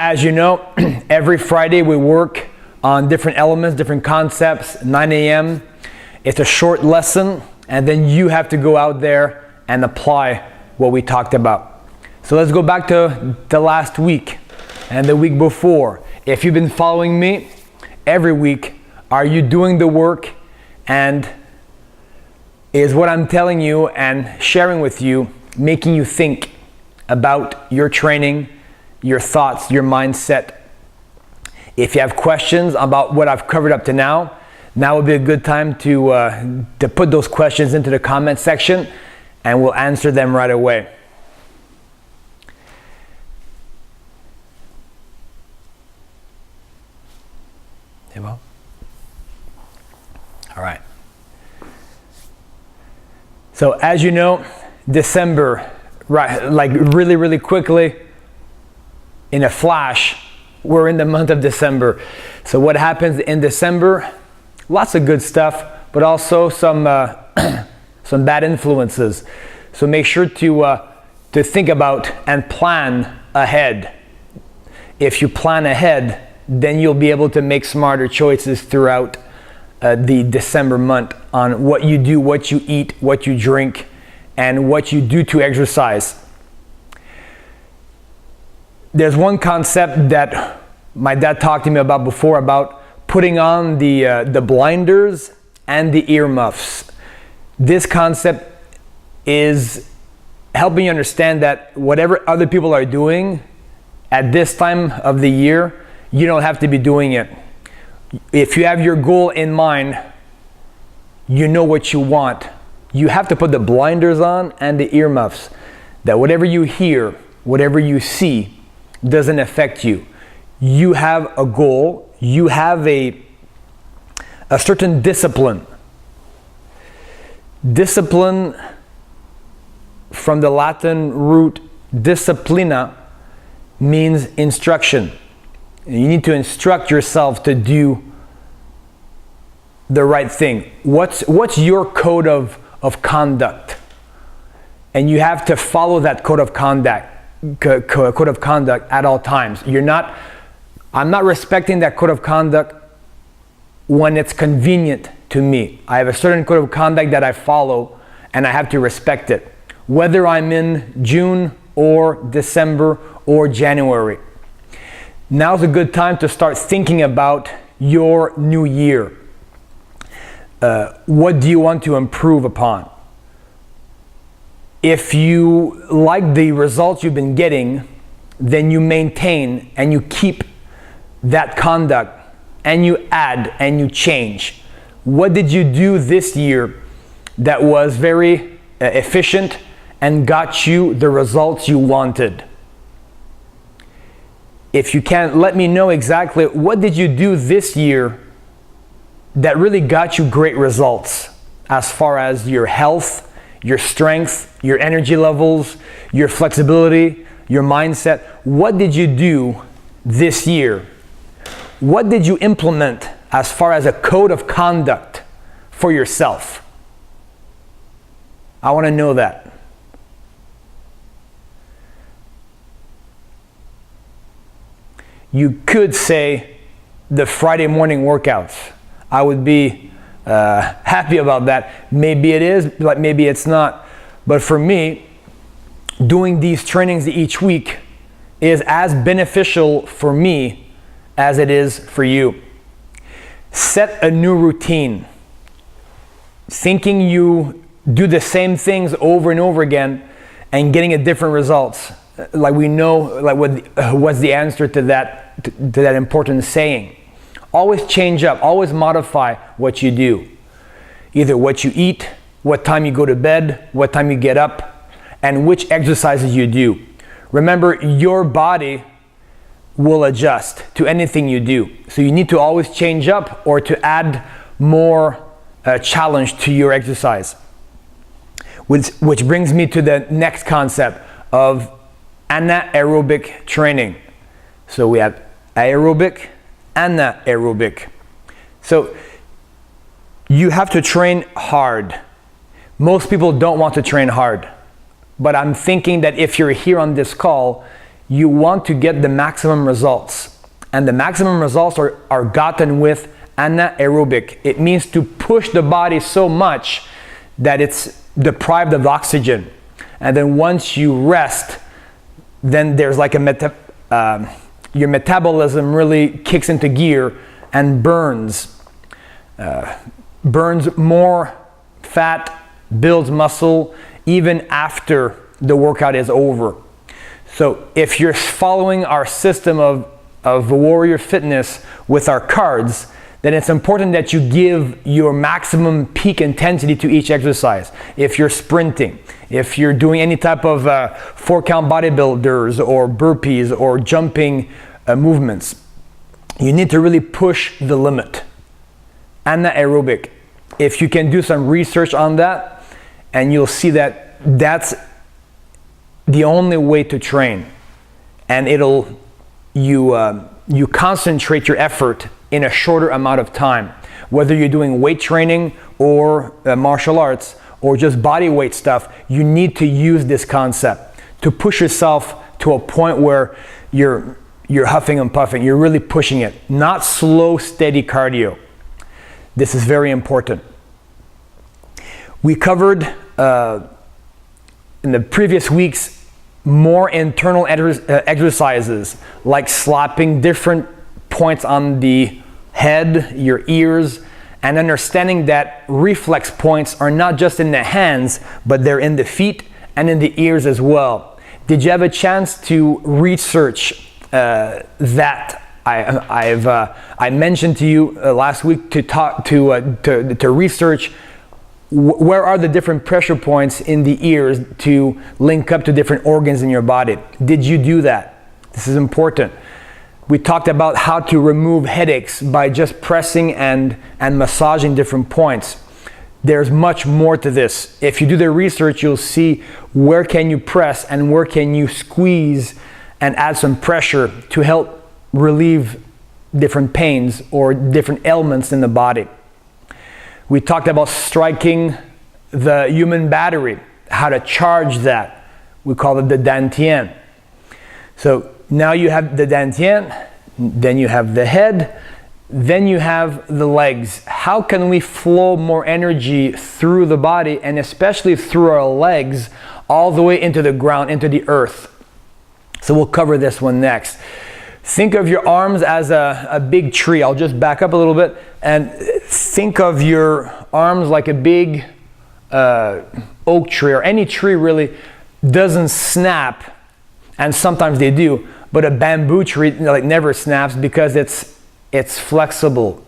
As you know, every Friday we work on different elements, different concepts, 9 a.m. It's a short lesson, and then you have to go out there and apply what we talked about. So let's go back to the last week and the week before. If you've been following me every week, are you doing the work? And is what I'm telling you and sharing with you making you think about your training, your thoughts, your mindset? If you have questions about what I've covered up to now would be a good time to put those questions into the comment section, and we'll answer them right away. All right. So as you know, December, right, like really quickly, in a flash, we're in the month of December. So what happens in December? Lots of good stuff, but also some bad influences. So make sure to think about and plan ahead. If you plan ahead, then you'll be able to make smarter choices throughout the December month on what you do, what you eat, what you drink, and what you do to exercise. There's one concept that my dad talked to me about before, about putting on the blinders and the earmuffs. This concept is helping you understand that whatever other people are doing at this time of the year, you don't have to be doing it. If you have your goal in mind, you know what you want. You have to put the blinders on and the earmuffs, that whatever you hear, whatever you see, doesn't affect you. You have a goal, you have a certain discipline. Discipline, from the Latin root disciplina, means instruction. You need to instruct yourself to do the right thing. What's your code of conduct? And you have to follow that code of conduct at all times. I'm not respecting that code of conduct when it's convenient to me. I have a certain code of conduct that I follow, and I have to respect it, whether I'm in June or December or January. Now's a good time to start thinking about your new year. What do you want to improve upon? If you like the results you've been getting, then you maintain and you keep that conduct, and you add and you change. What did you do this year that was very efficient and got you the results you wanted? If you can, let me know exactly what did you do this year that really got you great results as far as your health, your strength, your energy levels, your flexibility, your mindset. What did you do this year? What did you implement as far as a code of conduct for yourself? I want to know that. You could say the Friday morning workouts. I would be happy about that. Maybe it is, like maybe it's not. But for me, doing these trainings each week is as beneficial for me as it is for you. Set a new routine. Thinking you do the same things over and over again and getting a different results. Like we know, like what's the answer to that important saying? Always change up, always modify what you do. Either what you eat, what time you go to bed, what time you get up, and which exercises you do. Remember, your body will adjust to anything you do. So you need to always change up or to add more challenge to your exercise. Which brings me to the next concept of anaerobic training. So we have aerobic, anaerobic. So you have to train hard. Most people don't want to train hard, but I'm thinking that if you're here on this call, you want to get the maximum results. And the maximum results are gotten with anaerobic. It means to push the body so much that it's deprived of oxygen. And then once you rest, then there's like your metabolism really kicks into gear and burns more fat, builds muscle even after the workout is over. So if you're following our system of Warrior Fitness with our cards, then it's important that you give your maximum peak intensity to each exercise. If you're sprinting, if you're doing any type of 4-count bodybuilders or burpees or jumping movements, you need to really push the limit. Anaerobic. If you can do some research on that, and you'll see that that's the only way to train, and you concentrate your effort in a shorter amount of time. Whether you're doing weight training or martial arts or just body weight stuff, you need to use this concept to push yourself to a point where you're huffing and puffing. You're really pushing it, not slow, steady cardio. This is very important. We covered in the previous weeks more internal exercises like slapping different points on the head, your ears, and understanding that reflex points are not just in the hands, but they're in the feet and in the ears as well. Did you have a chance to research that? I mentioned to you last week to research where are the different pressure points in the ears to link up to different organs in your body. Did you do that? This is important. We talked about how to remove headaches by just pressing and massaging different points. There's much more to this. If you do the research, you'll see where can you press and where can you squeeze and add some pressure to help relieve different pains or different ailments in the body. We talked about striking the human battery, how to charge that. We call it the dantian. So now you have the dantian, then you have the head, then you have the legs. How can we flow more energy through the body and especially through our legs all the way into the ground, into the earth? So we'll cover this one next. Think of your arms as a big tree. I'll just back up a little bit and think of your arms like a big oak tree, or any tree really doesn't snap, and sometimes they do, but a bamboo tree like never snaps because it's flexible,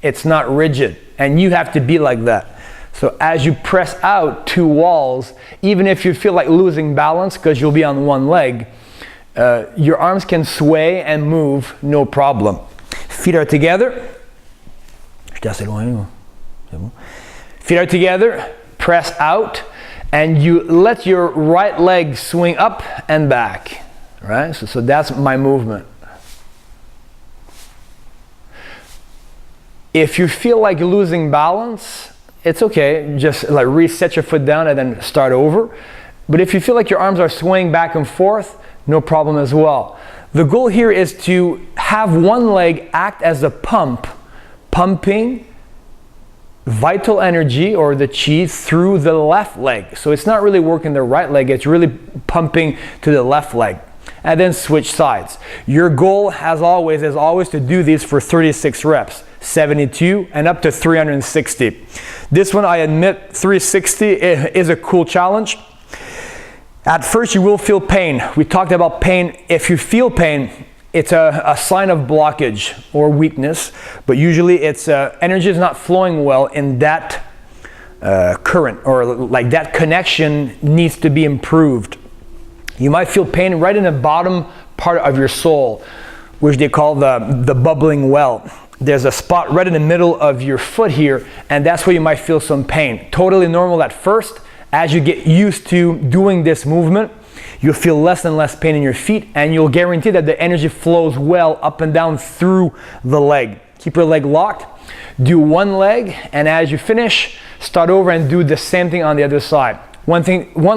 it's not rigid, and you have to be like that. So as you press out two walls, even if you feel like losing balance because you'll be on one leg, your arms can sway and move, no problem. Feet are together. Feet are together, press out, and you let your right leg swing up and back. Right? So that's my movement. If you feel like losing balance, it's okay. Just like reset your foot down and then start over. But if you feel like your arms are swaying back and forth, no problem as well. The goal here is to have one leg act as a pump, pumping vital energy or the chi through the left leg. So it's not really working the right leg, it's really pumping to the left leg. And then switch sides. Your goal, as always, is always to do these for 36 reps, 72 and up to 360. This one, I admit, 360 is a cool challenge. At first you will feel pain. We talked about pain. If you feel pain, it's a sign of blockage or weakness, but usually it's energy is not flowing well in that current, or like that connection needs to be improved. You might feel pain right in the bottom part of your sole, which they call the bubbling well. There's a spot right in the middle of your foot here, and that's where you might feel some pain. Totally normal at first. As you get used to doing this movement, you'll feel less and less pain in your feet, and you'll guarantee that the energy flows well up and down through the leg. Keep your leg locked. Do one leg, and as you finish, start over and do the same thing on the other side. One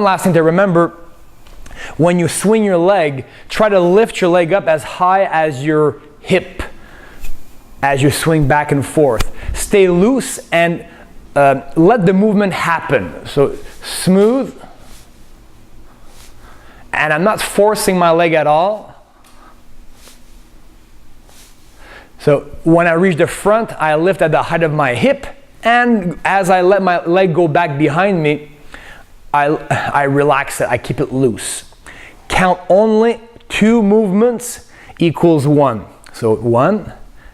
last thing to remember, When you swing your leg, try to lift your leg up as high as your hip as you swing back and forth. Stay loose and let the movement happen. So smooth. And I'm not forcing my leg at all. So when I reach the front, I lift at the height of my hip, and as I let my leg go back behind me, I relax it, I keep it loose. Count only 2 movements equals 1. So 1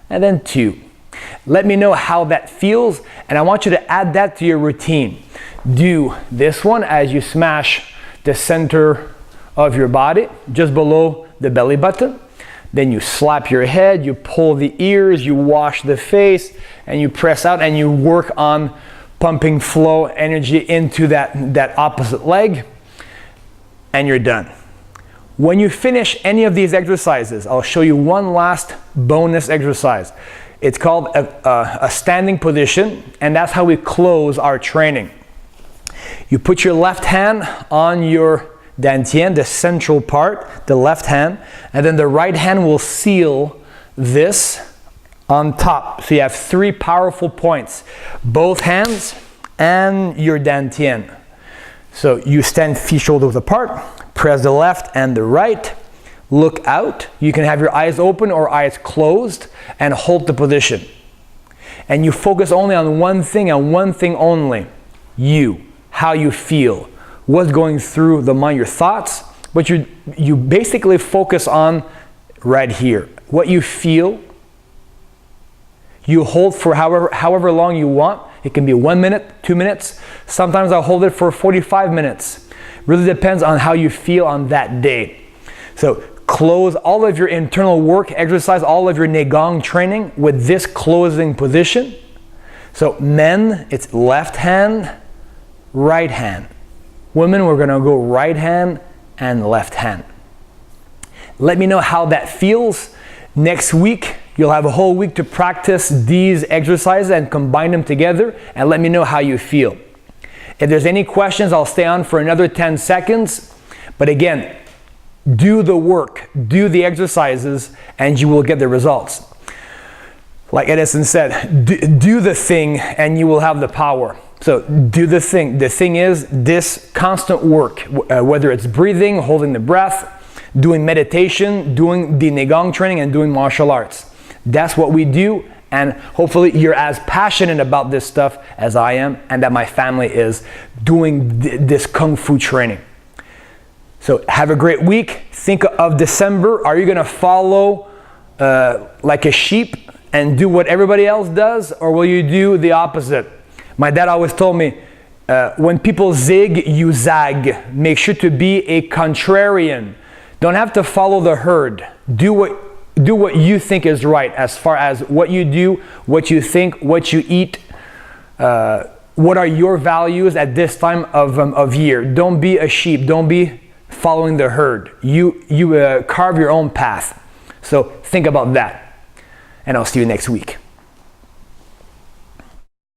and then 2. Let me know how that feels, and I want you to add that to your routine. Do this one as you smash the center of your body, just below the belly button. Then you slap your head, you pull the ears, you wash the face, and you press out, and you work on pumping flow energy into that opposite leg, and you're done. When you finish any of these exercises, I'll show you one last bonus exercise. It's called a standing position, and that's how we close our training. You put your left hand on your dantian, the central part, the left hand, and then the right hand will seal this on top. So you have 3 powerful points, both hands and your dantian. So you stand feet shoulders apart, press the left and the right, look out. You can have your eyes open or eyes closed and hold the position. And you focus only on one thing and one thing only. You, how you feel, what's going through the mind, your thoughts, but you basically focus on right here. What you feel, you hold for however long you want. It can be 1 minute, 2 minutes. Sometimes I'll hold it for 45 minutes. Really depends on how you feel on that day. So close all of your internal work, exercise all of your Neigong training with this closing position. So men, it's left hand, right hand. Women, we're gonna go right hand and left hand. Let me know how that feels. Next week, you'll have a whole week to practice these exercises and combine them together, and let me know how you feel. If there's any questions, I'll stay on for another 10 seconds. But again, do the work, do the exercises, and you will get the results. Like Edison said, do the thing and you will have the power. So do the thing. The thing is this constant work, whether it's breathing, holding the breath, doing meditation, doing the Neigong training, and doing martial arts. That's what we do, and hopefully you're as passionate about this stuff as I am and that my family is doing this Kung Fu training. So have a great week. Think of December. Are you going to follow like a sheep and do what everybody else does, or will you do the opposite? My dad always told me, when people zig, you zag. Make sure to be a contrarian. Don't have to follow the herd. Do what you think is right as far as what you do, what you think, what you eat, what are your values at this time of year. Don't be a sheep. Don't be following the herd. You carve your own path. So think about that. And I'll see you next week.